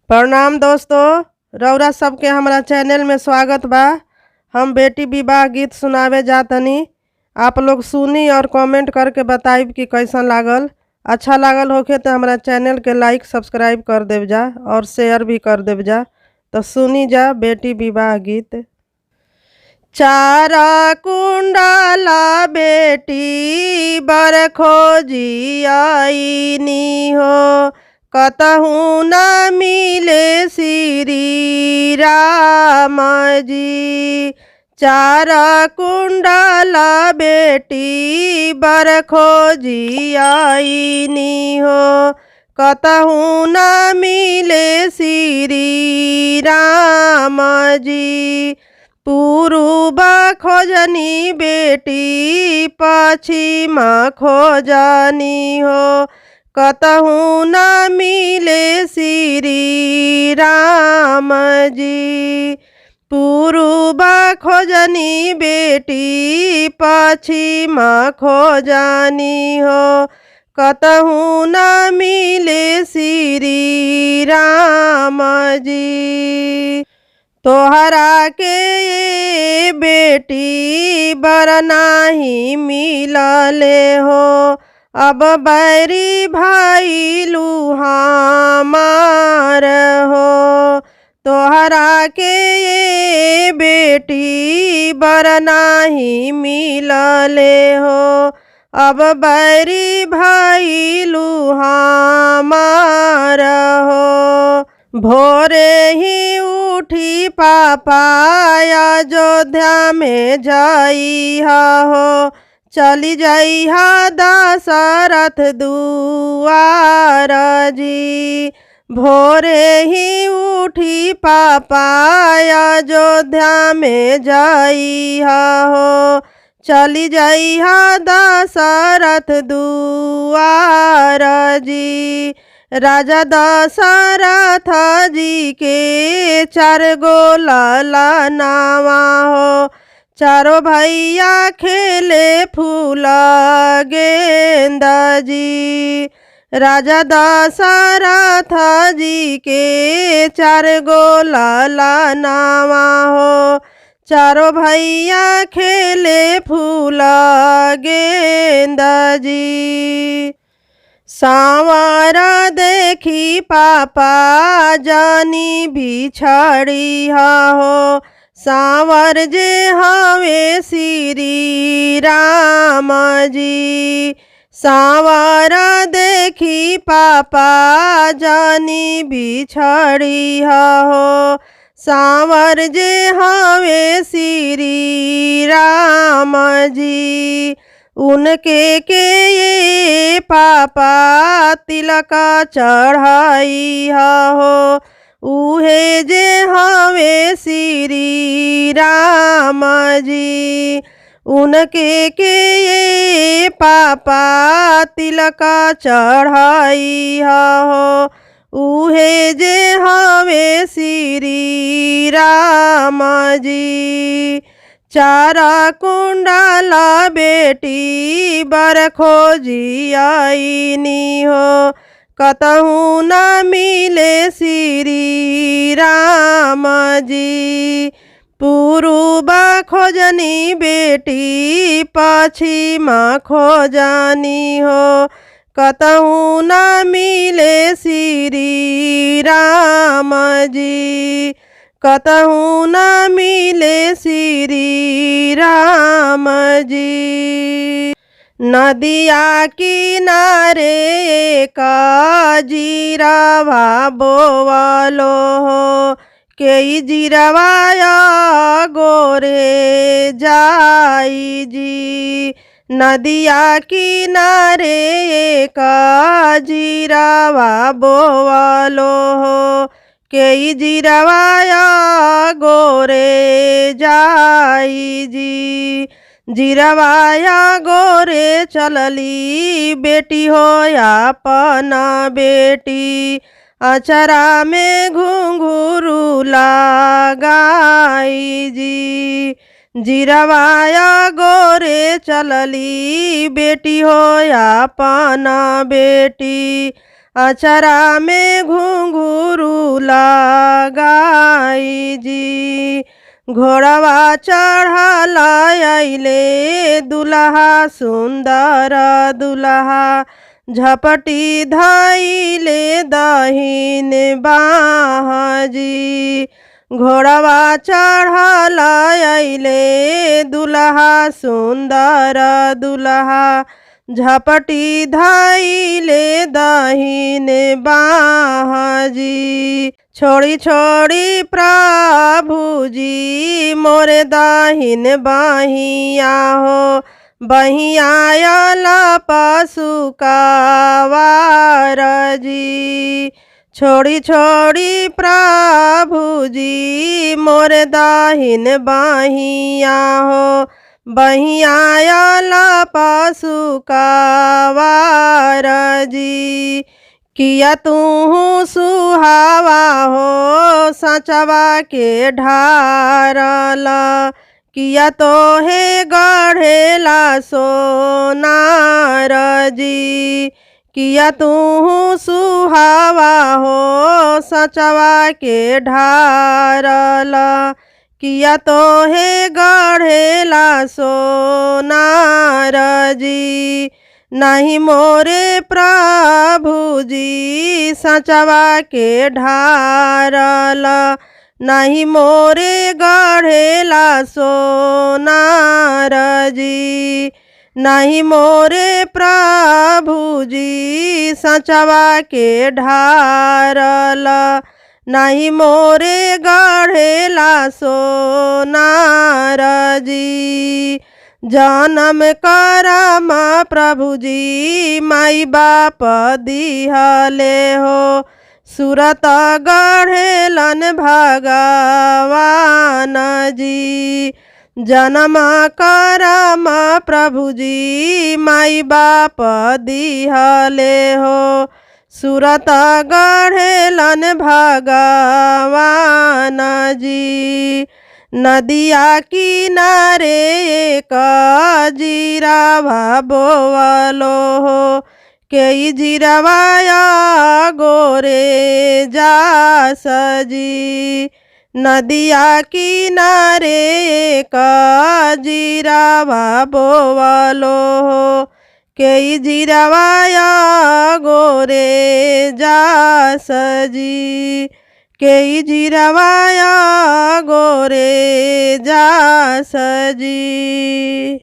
प्रणाम दोस्तों, रउरा सबके हमारा चैनल में स्वागत बा। हम बेटी विवाह गीत सुनावे जातनी। आप लोग सुनी और कमेंट करके बताइब कि कैसन लागल। अच्छा लागल होखे तो हमारा चैनल के लाइक सब्सक्राइब कर देव जा और शेयर भी कर देव जा। तो सुनी जा बेटी विवाह गीत। चारा कुंडाला बेटी बर खोजी आईनी हो, कतहु न मिले श्री राम जी। चारा कुंडाला बेटी बर खोजी आईनी हो, कतहु न मिले श्री राम जी। पूर्व खोजनी बेटी पश्चिम खोजनी हो, कतहु न मिले श्री राम जी। पूर्व खोजनी बेटी पश्चिम खोजनी हो, कतहु न मिले श्री राम जी। तोहरा के बेटी बर नाही मिलले हो, अब बैरी भाई लुहामार हो। तोहरा के बेटी बर नाही मिलले हो, अब बैरी भाई लुहामार हो। भोरे ही उठी पापा अयोध्या में जाइहा हो, चली जाइहा दशरथ दुआर जी। भोरे ही उठी पापा अयोध्या में जाइहा हो, चली जाइहा दशरथ दुआर जी। राजा दशरथ जी के 4 गो लाला नावा हो, चारों भैया खेले फूल गेंदा जी। राजा दशरथ जी के 4 गो लाला नावा हो, चारों भैया खेले फूल गेंदा जी। सांवर देखी पापा जानी बिछड़ी हो, सांवर जे हवे श्री राम जी। सांवर देखी पापा जानी बिछड़ी हो, सांवर जे हवे श्री राम जी। उनके के ये पापा तिलक चढ़ाई हो, उहे जे हवे श्री राम जी। उनके के ये पापा तिलक चढ़ाई हो, उहे जे हवे श्री राम जी। चारा कुंडाला बेटी बर खोजी आईनी हो, कतहु न मिले श्री राम जी। पूर्व खोजनी बेटी पश्चिम खोजनी हो, कतहु न मिले श्री राम जी। कतहु न मिले श्री राम जी। नदिया किनारे का जीरावा बोवलो हो, के जीरवाया गोरे जाई जी। नदिया किनारे का जीरावा बोवलो हो, के जीरवाया गोरे जाई जी। जीरवाया गोरे चलली बेटी हो अपना बेटी, अचरा में घुंघरू लगाई जी। जीरवाया गोरे चलली बेटी हो अपना बेटी, अचरा में घुंघरू लगाई जी। घोड़वा चढ़ल अइले दुल्हा सुंदर दुल्हा, झपटी धइले दहिन बाह जी। घोड़वा चढ़ल अइले दुल्हा सुंदर दुल्हा, झपटी धइले दहिन बाह जी। छोड़ी छोड़ी प्रभु जी मोरे दहिन बहिया हो, बहिया आयल पशु कवार जी। छोड़ी छोड़ी प्रभु जी मोरे दहिन बहिया हो, बहिया आयल पशु कवार जी। किया तू सुहावा हो सचवा के ढारल, किया तो हे गढ़ेला सोनार जी। किया तू सुहावा हो सचवा के ढारल, किया तो हे गढ़ेला सोनार जी। नहीं मोरे प्रभु जी सचवा के ढारल, नहीं मोरे गढ़ेला सोनार जी। नहीं मोरे प्रभु जी सचवा के ढारल, नहीं मोरे गढ़ेला सोनार जी। जन्म करम प्रभु जी माई बाप दिहले हो, सूरत गढ़ेलन भगवान जी। जन्म करम प्रभु जी माई बाप दिहले हो, सूरत गढ़ेलन भगवान जी। नदिया किनारे एक जीरावा बोवलो हो, के जीरावाया गोरे जास जी। नदिया किनारे एक जीरावा बोवलो हो, के जीरावाया गोरे जास जी। के जीरावाया गोरे जास जी।